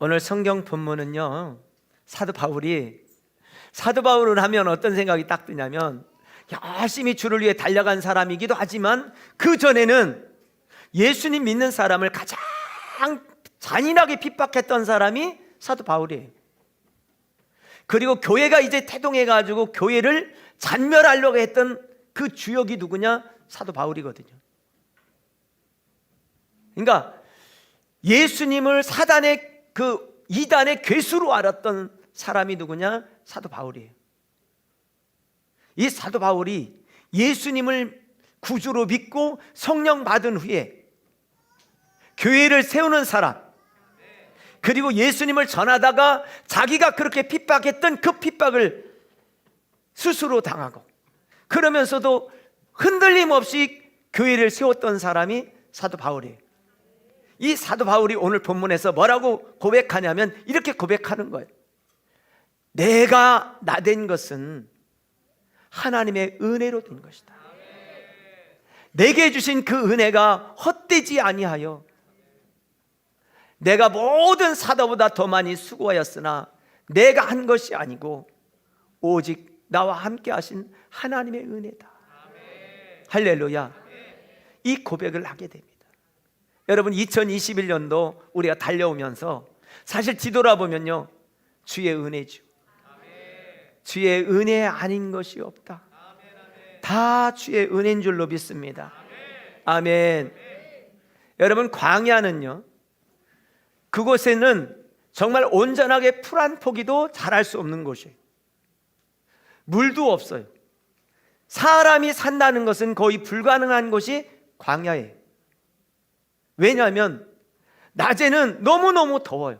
오늘 성경 본문은요, 사도 바울을 하면 어떤 생각이 딱 드냐면, 열심히 주를 위해 달려간 사람이기도 하지만 그 전에는 예수님 믿는 사람을 가장 잔인하게 핍박했던 사람이 사도 바울이에요. 그리고 교회가 이제 태동해가지고 교회를 잔멸하려고 했던 그 주역이 누구냐? 사도 바울이거든요. 그러니까 예수님을 사단의 그 이단의 괴수로 알았던 사람이 누구냐? 사도 바울이에요. 이 사도 바울이 예수님을 구주로 믿고 성령 받은 후에 교회를 세우는 사람, 그리고 예수님을 전하다가 자기가 그렇게 핍박했던 그 핍박을 스스로 당하고 그러면서도 흔들림 없이 교회를 세웠던 사람이 사도 바울이에요. 이 사도 바울이 오늘 본문에서 뭐라고 고백하냐면 이렇게 고백하는 거예요. 내가 나된 것은 하나님의 은혜로 된 것이다. 내게 주신 그 은혜가 헛되지 아니하여 내가 모든 사도보다 더 많이 수고하였으나 내가 한 것이 아니고 오직 나와 함께 하신 하나님의 은혜다. 할렐루야. 이 고백을 하게 됩니다. 여러분, 2021년도 우리가 달려오면서 사실 뒤돌아보면요, 주의 은혜죠. 주의 은혜 아닌 것이 없다. 다 주의 은혜인 줄로 믿습니다. 아멘. 여러분, 광야는요, 그곳에는 정말 온전하게 풀 한 포기도 자랄 수 없는 곳이에요. 물도 없어요. 사람이 산다는 것은 거의 불가능한 곳이 광야예요. 왜냐하면 낮에는 너무너무 더워요.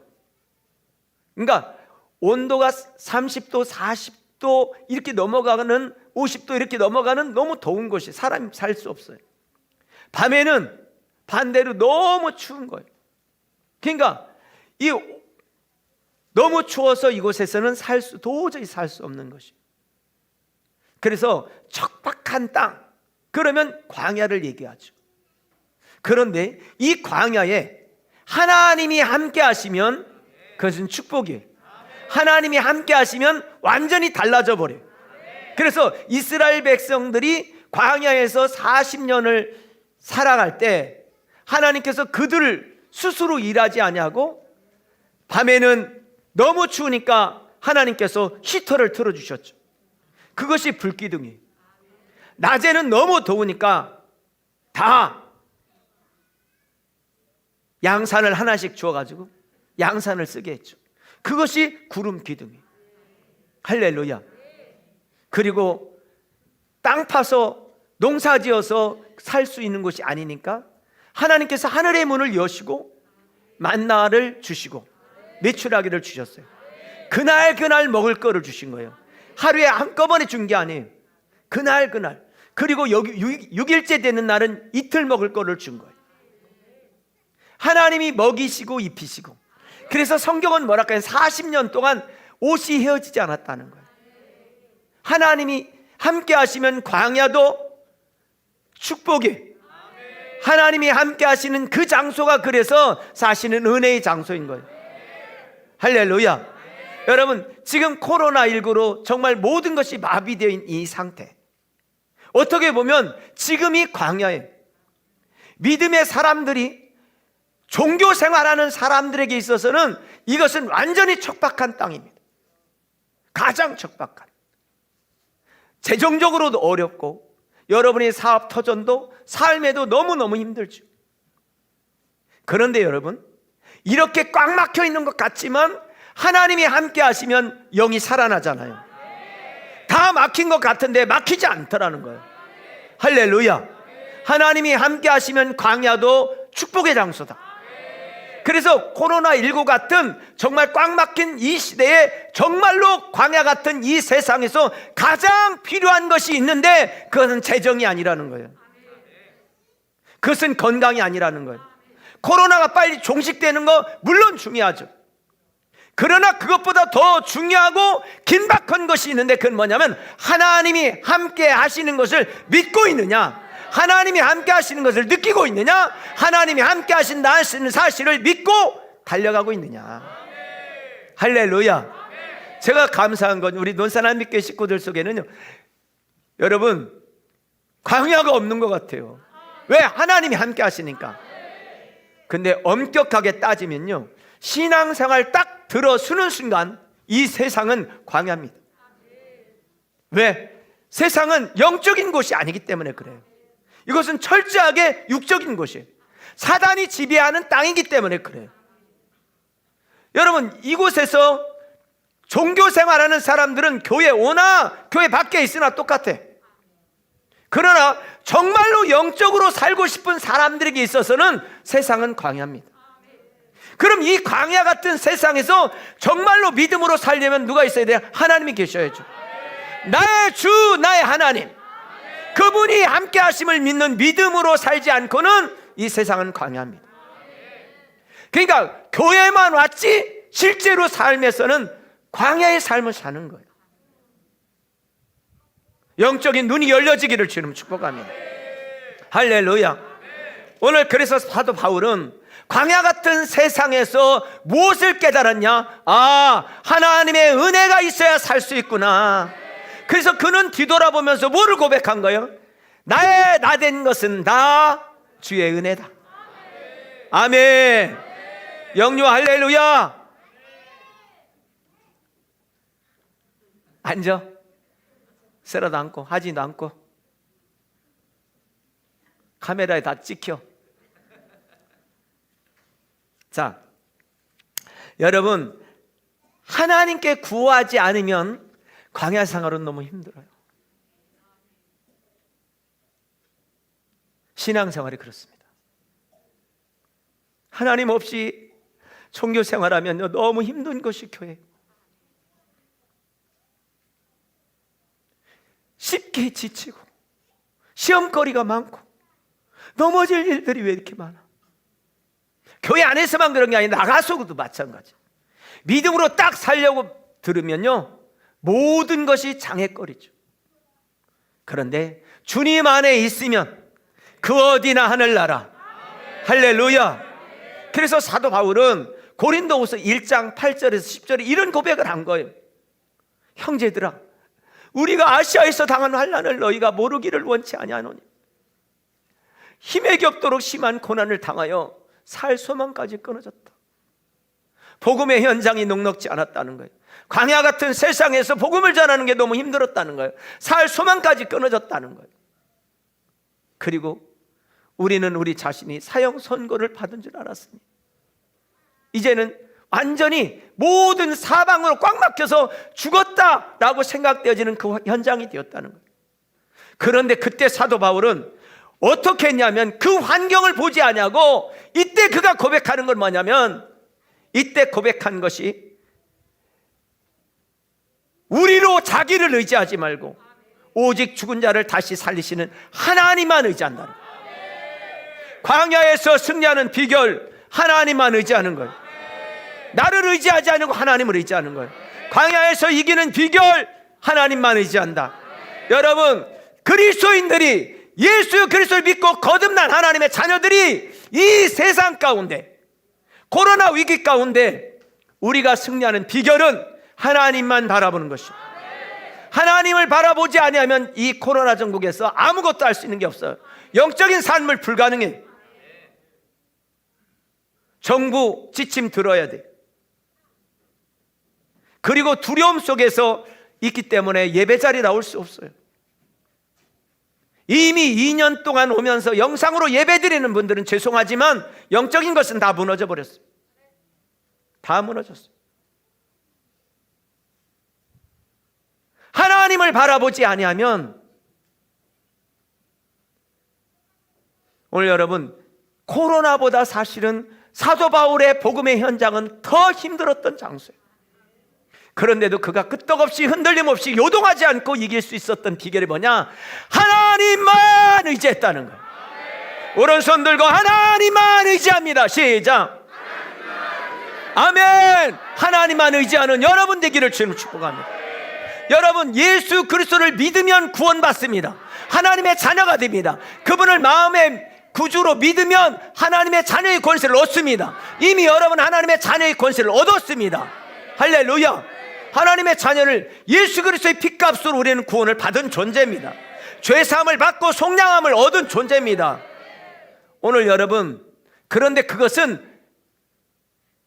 그러니까 온도가 30도, 40도 이렇게 넘어가는, 50도 이렇게 넘어가는 너무 더운 곳이 사람이 살 수 없어요. 밤에는 반대로 너무 추운 거예요. 그러니까 너무 추워서 이곳에서는 도저히 살 수 없는 것이에요. 그래서 척박한 땅, 그러면 광야를 얘기하죠. 그런데 이 광야에 하나님이 함께 하시면 그것은 축복이에요. 하나님이 함께 하시면 완전히 달라져 버려요. 그래서 이스라엘 백성들이 광야에서 40년을 살아갈 때 하나님께서 그들을 스스로 일하지 아니하고 밤에는 너무 추우니까 하나님께서 히터를 틀어주셨죠. 그것이 불기둥이에요. 낮에는 너무 더우니까 다 양산을 하나씩 주어가지고 양산을 쓰게 했죠. 그것이 구름 기둥이에요. 할렐루야. 그리고 땅 파서 농사 지어서 살 수 있는 곳이 아니니까 하나님께서 하늘의 문을 여시고 만나를 주시고 메추라기를 주셨어요. 그날 먹을 거를 주신 거예요. 하루에 한꺼번에 준 게 아니에요. 그날 그리고 6일째 되는 날은 이틀 먹을 거를 준 거예요. 하나님이 먹이시고 입히시고. 그래서 성경은 뭐랄까요? 40년 동안 옷이 헤어지지 않았다는 거예요. 하나님이 함께 하시면 광야도 축복이, 하나님이 함께 하시는 그 장소가 그래서 사실은 은혜의 장소인 거예요. 할렐루야. 여러분, 지금 코로나19로 정말 모든 것이 마비되어 있는 이 상태, 어떻게 보면 지금이 광야예요. 믿음의 사람들이, 종교 생활하는 사람들에게 있어서는 이것은 완전히 척박한 땅입니다. 가장 척박한, 재정적으로도 어렵고 여러분의 사업 터전도 삶에도 너무너무 힘들죠. 그런데 여러분, 이렇게 꽉 막혀 있는 것 같지만 하나님이 함께 하시면 영이 살아나잖아요. 다 막힌 것 같은데 막히지 않더라는 거예요. 할렐루야. 하나님이 함께 하시면 광야도 축복의 장소다. 그래서 코로나19 같은 정말 꽉 막힌 이 시대에 정말로 광야 같은 이 세상에서 가장 필요한 것이 있는데 그것은 재정이 아니라는 거예요. 그것은 건강이 아니라는 거예요. 코로나가 빨리 종식되는 거 물론 중요하죠. 그러나 그것보다 더 중요하고 긴박한 것이 있는데 그건 뭐냐면 하나님이 함께 하시는 것을 믿고 있느냐, 하나님이 함께 하시는 것을 느끼고 있느냐, 하나님이 함께 하신다는 사실을 믿고 달려가고 있느냐. 할렐루야. 제가 감사한 건 우리 논산한빛교회 식구들 속에는요, 여러분 광야가 없는 것 같아요. 왜? 하나님이 함께 하시니까. 근데 엄격하게 따지면요, 신앙생활 딱 들어서는 순간 이 세상은 광야입니다. 왜? 세상은 영적인 곳이 아니기 때문에 그래요. 이것은 철저하게 육적인 곳이에요. 사단이 지배하는 땅이기 때문에 그래요. 여러분, 이곳에서 종교 생활하는 사람들은 교회 오나 교회 밖에 있으나 똑같아. 그러나 정말로 영적으로 살고 싶은 사람들에게 있어서는 세상은 광야입니다. 그럼 이 광야 같은 세상에서 정말로 믿음으로 살려면 누가 있어야 돼요? 하나님이 계셔야죠. 나의 주, 나의 하나님, 그분이 함께 하심을 믿는 믿음으로 살지 않고는 이 세상은 광야입니다. 그러니까 교회만 왔지 실제로 삶에서는 광야의 삶을 사는 거예요. 영적인 눈이 열려지기를 주님 축복합니다. 할렐루야. 오늘 그래서 사도 바울은 광야 같은 세상에서 무엇을 깨달았냐? 하나님의 은혜가 있어야 살 수 있구나. 그래서 그는 뒤돌아보면서 뭐를 고백한 거예요? 나의 나된 것은 다 주의 은혜다. 아멘. 영유 할렐루야. 앉아. 쓰라도 않고 하지도 않고 카메라에 다 찍혀. 자, 여러분, 하나님께 구하지 않으면 광야 생활은 너무 힘들어요. 신앙생활이 그렇습니다. 하나님 없이 종교 생활하면 너무 힘든 것이 교회예요. 쉽게 지치고 시험거리가 많고 넘어질 일들이 왜 이렇게 많아? 교회 안에서만 그런 게 아니라 나가서도 마찬가지. 믿음으로 딱 살려고 들으면요, 모든 것이 장애거리죠. 그런데 주님 안에 있으면 그 어디나 하늘나라. 할렐루야. 그래서 사도 바울은 고린도후서 1장 8절에서 10절에 이런 고백을 한 거예요. 형제들아, 우리가 아시아에서 당한 환난을 너희가 모르기를 원치 아니하노니 힘에 겹도록 심한 고난을 당하여 살 소망까지 끊어졌다. 복음의 현장이 녹록지 않았다는 거예요. 광야 같은 세상에서 복음을 전하는 게 너무 힘들었다는 거예요. 살 소망까지 끊어졌다는 거예요. 그리고 우리는 우리 자신이 사형 선고를 받은 줄 알았으니 이제는 완전히 모든 사방으로 꽉 막혀서 죽었다라고 생각되어지는 그 현장이 되었다는 거예요. 그런데 그때 사도 바울은 어떻게 했냐면 그 환경을 보지 않냐고 이때 그가 고백하는 건 뭐냐면, 이때 고백한 것이 우리로 자기를 의지하지 말고 오직 죽은 자를 다시 살리시는 하나님만 의지한다는 거예요. 광야에서 승리하는 비결, 하나님만 의지하는 거예요. 나를 의지하지 않고 하나님을 의지하는 거예요. 광야에서 이기는 비결, 하나님만 의지한다. 여러분, 그리스도인들이 예수 그리스도를 믿고 거듭난 하나님의 자녀들이 이 세상 가운데, 코로나 위기 가운데 우리가 승리하는 비결은 하나님만 바라보는 것이죠. 하나님을 바라보지 아니하면 이 코로나 전국에서 아무것도 할 수 있는 게 없어요. 영적인 삶을 불가능해. 정부 지침 들어야 돼. 그리고 두려움 속에서 있기 때문에 예배 자리 나올 수 없어요. 이미 2년 동안 오면서 영상으로 예배 드리는 분들은 죄송하지만 영적인 것은 다 무너져 버렸어요. 다 무너졌어요. 하나님을 바라보지 아니하면, 오늘 여러분, 코로나보다 사실은 사도 바울의 복음의 현장은 더 힘들었던 장소예요. 그런데도 그가 끄떡없이 흔들림 없이 요동하지 않고 이길 수 있었던 비결이 뭐냐? 하나님만 의지했다는 거예요. 오른손 들고 하나님만 의지합니다. 시작. 아멘. 하나님만 의지하는 여러분 되기를 주님 축복합니다. 여러분, 예수 그리스도를 믿으면 구원받습니다. 하나님의 자녀가 됩니다. 그분을 마음의 구주로 믿으면 하나님의 자녀의 권세를 얻습니다. 이미 여러분 하나님의 자녀의 권세를 얻었습니다. 할렐루야. 하나님의 자녀를 예수 그리스도의 핏값으로 우리는 구원을 받은 존재입니다. 죄사함을 받고 속량함을 얻은 존재입니다. 오늘 여러분, 그런데 그것은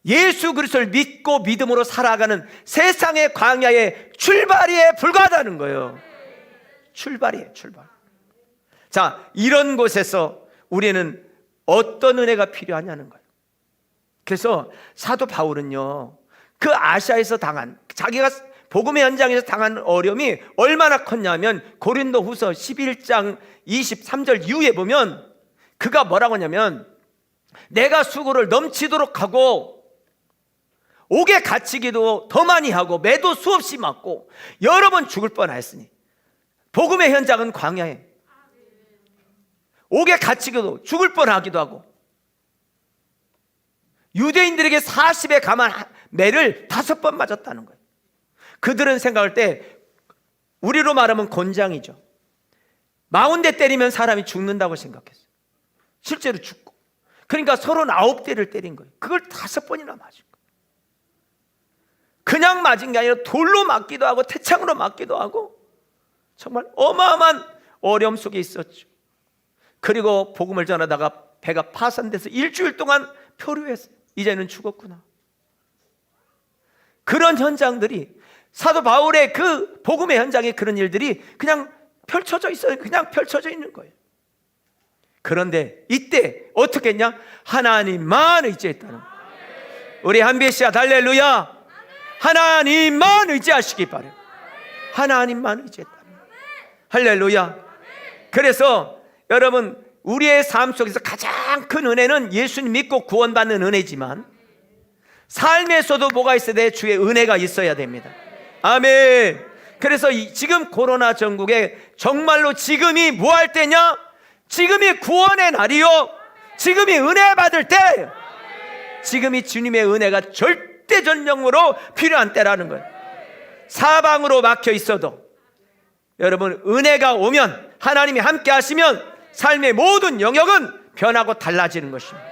예수 그리스도를 믿고 믿음으로 살아가는 세상의 광야의 출발이에 불과하다는 거예요. 출발이에요, 출발. 자, 이런 곳에서 우리는 어떤 은혜가 필요하냐는 거예요. 그래서 사도 바울은요, 그 아시아에서 당한, 자기가 복음의 현장에서 당한 어려움이 얼마나 컸냐면 고린도후서 11장 23절 이후에 보면 그가 뭐라고 하냐면, 내가 수고를 넘치도록 하고 옥에 갇히기도 더 많이 하고 매도 수없이 맞고 여러 번 죽을 뻔하였으니. 복음의 현장은 광야에 옥에 갇히기도 죽을 뻔하기도 하고, 유대인들에게 40에 감한 매를 5번 맞았다는 거예요. 그들은 생각할 때 우리로 말하면 곤장이죠. 40대 때리면 사람이 죽는다고 생각했어요. 실제로 죽고. 그러니까 39대를 때린 거예요. 그걸 5번이나 맞은 거예요. 그냥 맞은 게 아니라 돌로 맞기도 하고 태창으로 맞기도 하고 정말 어마어마한 어려움 속에 있었죠. 그리고 복음을 전하다가 배가 파산돼서 일주일 동안 표류했어요. 이제는 죽었구나. 그런 현장들이, 사도 바울의 그 복음의 현장에 그런 일들이 그냥 펼쳐져 있어요. 그냥 펼쳐져 있는 거예요. 그런데 이때 어떻게 했냐? 하나님만 의지했다는 거예요. 우리 한비씨야, 할렐루야. 하나님만 의지하시기 바래요. 하나님만 의지했다는 거예요. 할렐루야. 그래서 여러분, 우리의 삶 속에서 가장 큰 은혜는 예수님 믿고 구원받는 은혜지만, 삶에서도 뭐가 있어야 돼? 주의 은혜가 있어야 됩니다. 아멘. 그래서 지금 코로나 전국에 정말로 지금이 뭐 할 때냐? 지금이 구원의 날이요, 지금이 은혜 받을 때, 지금이 주님의 은혜가 절대전령으로 필요한 때라는 거예요. 사방으로 막혀 있어도 여러분, 은혜가 오면, 하나님이 함께 하시면 삶의 모든 영역은 변하고 달라지는 것입니다.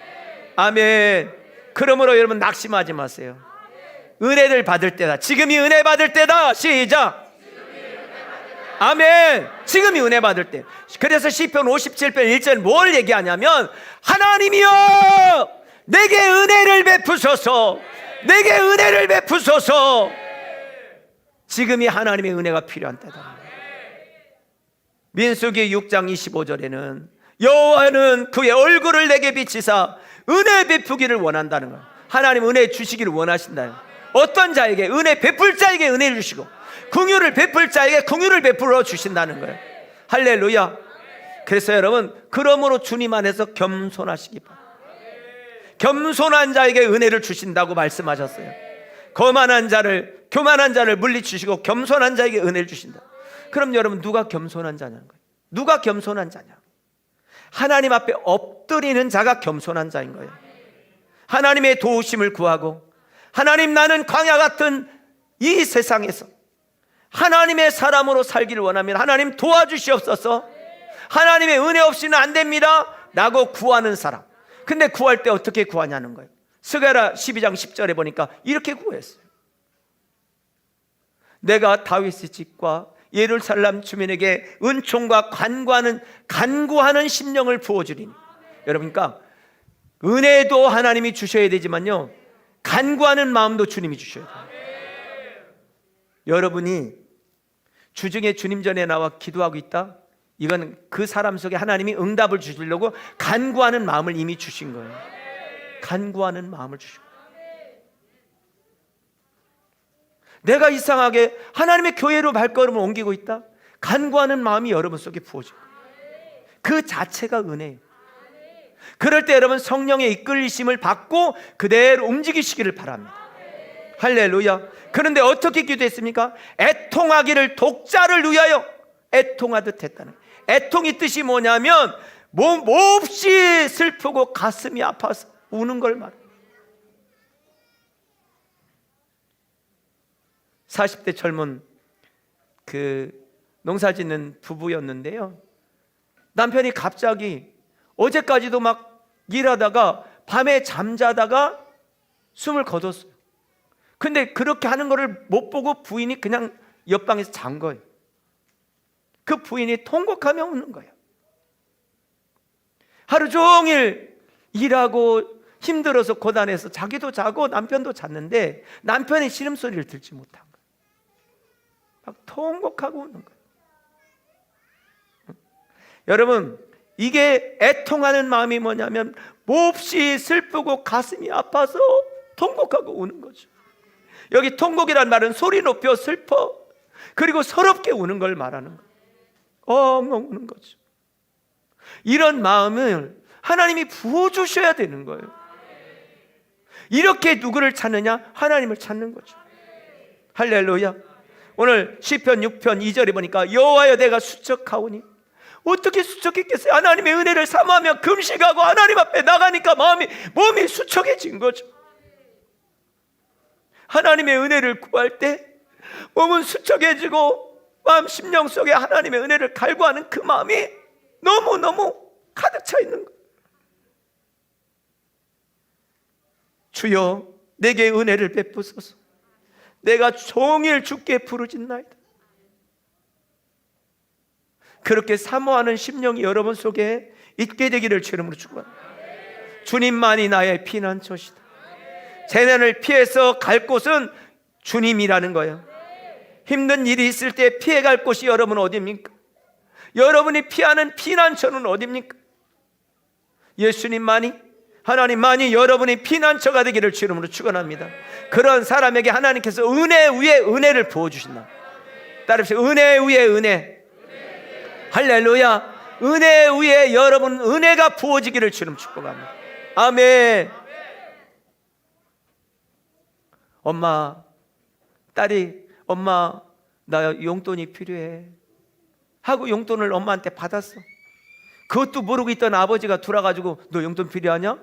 아멘. 그러므로 여러분, 낙심하지 마세요. 은혜를 받을 때다. 지금이 은혜 받을 때다. 시작. 아멘. 지금이 은혜 받을 때. 그래서 시편 57편 1절 뭘 얘기하냐면, 하나님이여 내게 은혜를 베푸소서, 내게 은혜를 베푸소서. 지금이 하나님의 은혜가 필요한 때다. 민수기 6장 25절에는 여호와는 그의 얼굴을 내게 비치사 은혜 베푸기를 원한다는 거예요. 하나님 은혜 주시기를 원하신다. 어떤 자에게? 은혜 베풀 자에게 은혜를 주시고 긍휼을 베풀 자에게 긍휼을 베풀어 주신다는 거예요. 할렐루야. 그래서 여러분, 그러므로 주님 안에서 겸손하시기 바랍니다. 겸손한 자에게 은혜를 주신다고 말씀하셨어요. 교만한 자를 물리치시고 겸손한 자에게 은혜를 주신다. 그럼 여러분, 누가 겸손한 자냐는 거예요. 누가 겸손한 자냐? 하나님 앞에 엎드리는 자가 겸손한 자인 거예요. 하나님의 도우심을 구하고, 하나님, 나는 광야 같은 이 세상에서 하나님의 사람으로 살기를 원하면 하나님 도와주시옵소서, 하나님의 은혜 없이는 안 됩니다 라고 구하는 사람. 근데 구할 때 어떻게 구하냐는 거예요. 스가랴 12장 10절에 보니까 이렇게 구했어요. 내가 다윗의 집과 예루살렘 주민에게 은총과 간구하는 심령을 부어주리니. 여러분, 그러니까 은혜도 하나님이 주셔야 되지만요, 간구하는 마음도 주님이 주셔야 돼요. 여러분이 주중에 주님 전에 나와 기도하고 있다? 이건 그 사람 속에 하나님이 응답을 주시려고 간구하는 마음을 이미 주신 거예요. 간구하는 마음을 주신 거예요. 내가 이상하게 하나님의 교회로 발걸음을 옮기고 있다? 간구하는 마음이 여러분 속에 부어져요. 그 자체가 은혜예요. 그럴 때 여러분, 성령의 이끌리심을 받고 그대로 움직이시기를 바랍니다. 할렐루야. 그런데 어떻게 기도했습니까? 애통하기를 독자를 위하여 애통하듯 했다는 거예요. 애통이 뜻이 뭐냐면 몹시 슬프고 가슴이 아파서 우는 걸 말해요. 40대 젊은 그 농사짓는 부부였는데요, 남편이 갑자기 어제까지도 막 일하다가 밤에 잠자다가 숨을 거뒀어요. 근데 그렇게 하는 거를 못 보고 부인이 그냥 옆방에서 잔 거예요. 그 부인이 통곡하며 우는 거예요. 하루 종일 일하고 힘들어서 고단해서 자기도 자고 남편도 잤는데 남편의 신음소리를 듣지 못한 거예요. 막 통곡하고 우는 거예요. 여러분, 이게 애통하는 마음이 뭐냐면 몹시 슬프고 가슴이 아파서 통곡하고 우는 거죠. 여기 통곡이란 말은 소리 높여 슬퍼 그리고 서럽게 우는 걸 말하는 거예요. 엉엉 우는 거죠. 이런 마음을 하나님이 부어주셔야 되는 거예요. 이렇게 누구를 찾느냐? 하나님을 찾는 거죠. 할렐루야. 오늘 시편 6편 2절에 보니까 여호와여 내가 수척하오니. 어떻게 수척했겠어요? 하나님의 은혜를 사모하며 금식하고 하나님 앞에 나가니까 몸이 수척해진 거죠. 하나님의 은혜를 구할 때 몸은 수척해지고 마음 심령 속에 하나님의 은혜를 갈구하는 그 마음이 너무너무 가득 차 있는 거예요. 주여 내게 은혜를 베푸소서. 내가 종일 주께 부르짖나이다. 그렇게 사모하는 심령이 여러분 속에 있게 되기를 주 이름으로 축원합니다. 주님만이 나의 피난처시다. 재난을 피해서 갈 곳은 주님이라는 거예요. 힘든 일이 있을 때 피해갈 곳이 여러분 어디입니까? 여러분이 피하는 피난처는 어디입니까? 예수님만이, 하나님만이 여러분의 피난처가 되기를 주 이름으로 축원합니다. 그런 사람에게 하나님께서 은혜 위에 은혜를 부어주신다. 따라합시다. 은혜 위에 은혜. 할렐루야. 은혜 위에 여러분 은혜가 부어지기를 주님 축복합니다. 아멘. 엄마, 딸이 엄마 나 용돈이 필요해 하고 용돈을 엄마한테 받았어. 그것도 모르고 있던 아버지가 돌아가지고 너 용돈 필요하냐?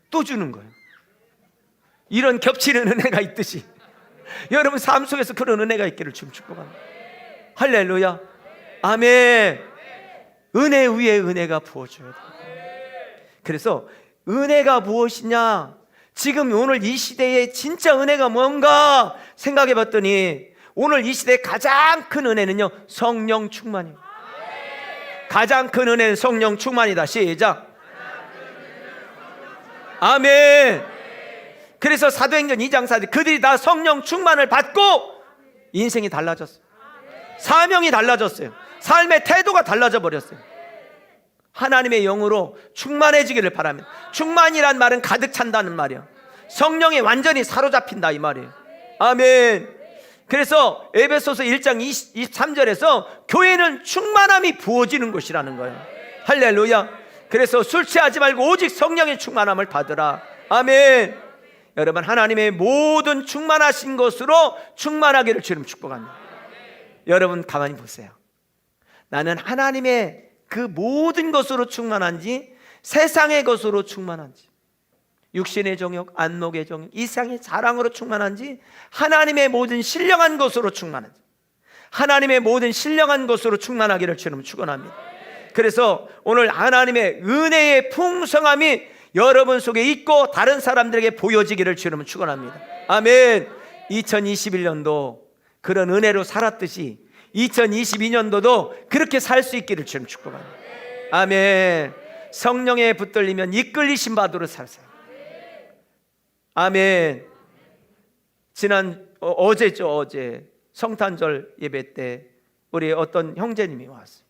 또 주는 거예요. 이런 겹치는 은혜가 있듯이 여러분 삶 속에서 그런 은혜가 있기를 주님 축복합니다. 할렐루야. 아멘. 은혜 위에 은혜가 부어줘야 돼. 그래서 은혜가 무엇이냐? 지금 오늘 이 시대에 진짜 은혜가 뭔가 생각해 봤더니 오늘 이 시대의 가장 큰 은혜는요 성령 충만이에요. 가장 큰 은혜는 성령 충만이다. 시작. 아멘. 그래서 사도행전 2장 4절 그들이 다 성령 충만을 받고 인생이 달라졌어요. 사명이 달라졌어요. 삶의 태도가 달라져 버렸어요. 하나님의 영으로 충만해지기를 바랍니다. 충만이란 말은 가득 찬다는 말이에요. 성령이 완전히 사로잡힌다 이 말이에요. 아멘. 그래서 에베소서 1장 23절에서 교회는 충만함이 부어지는 것이라는 거예요. 할렐루야. 그래서 술 취하지 말고 오직 성령의 충만함을 받으라. 아멘. 여러분 하나님의 모든 충만하신 것으로 충만하기를 주님 축복합니다. 여러분 가만히 보세요. 나는 하나님의 그 모든 것으로 충만한지 세상의 것으로 충만한지 육신의 정욕, 안목의 정욕, 이상의 자랑으로 충만한지 하나님의 모든 신령한 것으로 충만한지 하나님의 모든 신령한 것으로 충만하기를 주님 축원합니다. 그래서 오늘 하나님의 은혜의 풍성함이 여러분 속에 있고 다른 사람들에게 보여지기를 주님 축원합니다. 아멘. 2021년도 그런 은혜로 살았듯이 2022년도도 그렇게 살 수 있기를 주님 축복합니다. 아멘. 성령에 붙들리면 이끌리신 바도로 살세요. 아멘. 어제 성탄절 예배 때 우리 어떤 형제님이 왔어요.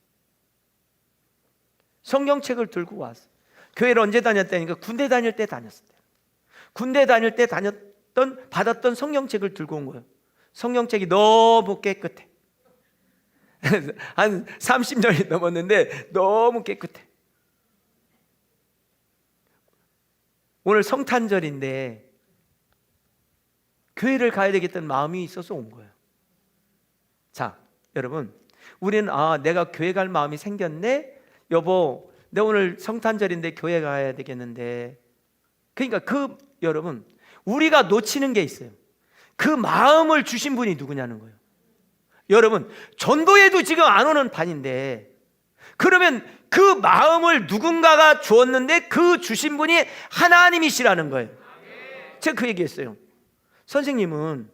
성경책을 들고 왔어요. 교회를 언제 다녔다니까 군대 다닐 때 다녔어요. 군대 다닐 때 받았던 성경책을 들고 온 거예요. 성경책이 너무 깨끗해. 한 30년이 넘었는데 너무 깨끗해. 오늘 성탄절인데 교회를 가야 되겠다는 마음이 있어서 온 거예요. 자, 여러분, 우리는 내가 교회 갈 마음이 생겼네. 여보, 내 오늘 성탄절인데 교회 가야 되겠는데. 그러니까 여러분, 우리가 놓치는 게 있어요. 그 마음을 주신 분이 누구냐는 거예요. 여러분, 전도회도 지금 안 오는 반인데 그러면 그 마음을 누군가가 주었는데 그 주신 분이 하나님이시라는 거예요. 제가 그 얘기했어요. 선생님은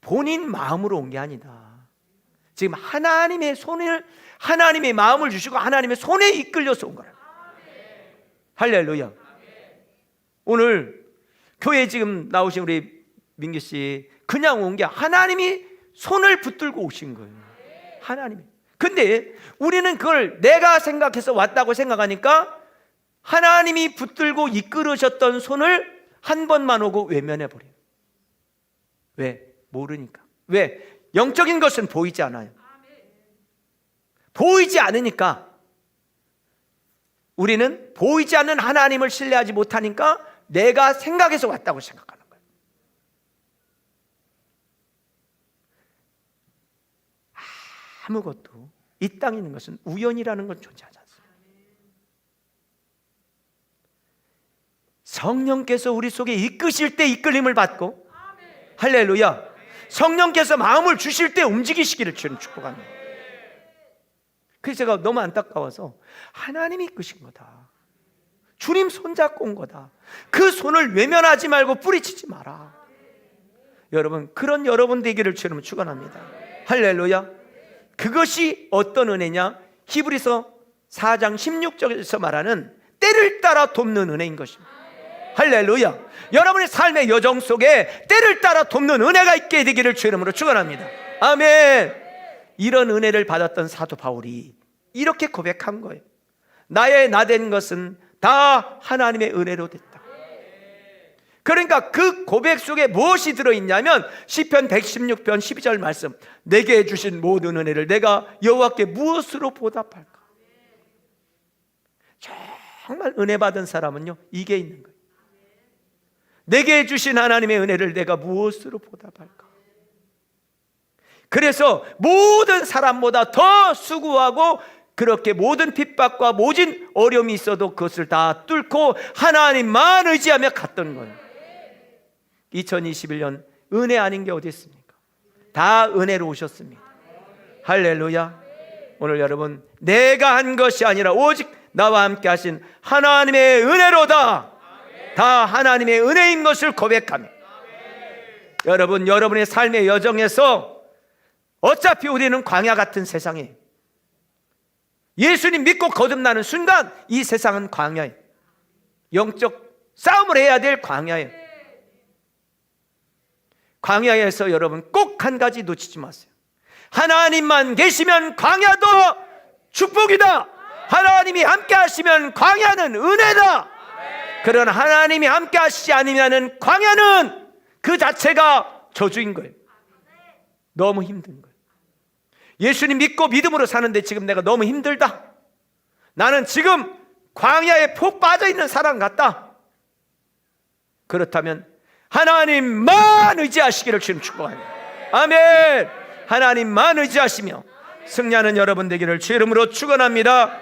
본인 마음으로 온 게 아니다. 지금 하나님의 마음을 주시고 하나님의 손에 이끌려서 온 거라. 할렐루야. 오늘 교회에 지금 나오신 우리 민규 씨 그냥 온 게 하나님이 손을 붙들고 오신 거예요. 하나님이. 근데 우리는 그걸 내가 생각해서 왔다고 생각하니까 하나님이 붙들고 이끌으셨던 손을 한 번만 오고 외면해 버려요. 왜? 모르니까. 왜? 영적인 것은 보이지 않아요. 보이지 않으니까 우리는 보이지 않는 하나님을 신뢰하지 못하니까 내가 생각해서 왔다고 생각하는 거예요. 아무것도 이 땅에 있는 것은 우연이라는 건 존재하지 않습니다. 성령께서 우리 속에 이끄실 때 이끌림을 받고, 할렐루야, 성령께서 마음을 주실 때 움직이시기를 주는 축복합니다. 그래서 제가 너무 안타까워서 하나님이 이끄신 거다, 주님 손잡고 온 거다, 그 손을 외면하지 말고 뿌리치지 마라. 여러분, 그런 여러분 되기를 주님 축원합니다. 할렐루야. 그것이 어떤 은혜냐? 히브리서 4장 16절에서 말하는 때를 따라 돕는 은혜인 것입니다. 할렐루야. 여러분의 삶의 여정 속에 때를 따라 돕는 은혜가 있게 되기를 주의 이름으로 축원합니다. 아멘. 이런 은혜를 받았던 사도 바울이 이렇게 고백한 거예요. 나의 나된 것은 다 하나님의 은혜로 됐다. 그러니까 그 고백 속에 무엇이 들어있냐면 시편 116편 12절 말씀, 내게 주신 모든 은혜를 내가 여호와께 무엇으로 보답할까? 정말 은혜 받은 사람은요, 이게 있는 거예요. 내게 주신 하나님의 은혜를 내가 무엇으로 보답할까? 그래서 모든 사람보다 더 수고하고 그렇게 모든 핍박과 모진 어려움이 있어도 그것을 다 뚫고 하나님만 의지하며 갔던 거예요. 2021년 은혜 아닌 게 어디 있습니까? 다 은혜로 오셨습니다. 할렐루야. 오늘 여러분, 내가 한 것이 아니라 오직 나와 함께 하신 하나님의 은혜로다, 다 하나님의 은혜인 것을 고백하며, 여러분, 여러분의 삶의 여정에서 어차피 우리는 광야 같은 세상에, 예수님 믿고 거듭나는 순간 이 세상은 광야예요. 영적 싸움을 해야 될 광야예요. 광야에서 여러분 꼭 한 가지 놓치지 마세요. 하나님만 계시면 광야도 축복이다. 하나님이 함께 하시면 광야는 은혜다. 그러나 하나님이 함께 하시지 않으면 광야는 그 자체가 저주인 거예요. 너무 힘든 거예요. 예수님 믿고 믿음으로 사는데 지금 내가 너무 힘들다, 나는 지금 광야에 푹 빠져있는 사람 같다, 그렇다면 하나님만 의지하시기를 주님 축복합니다. 아멘. 하나님만 의지하시며 승리하는 여러분 되기를 주의 이름으로 축원합니다.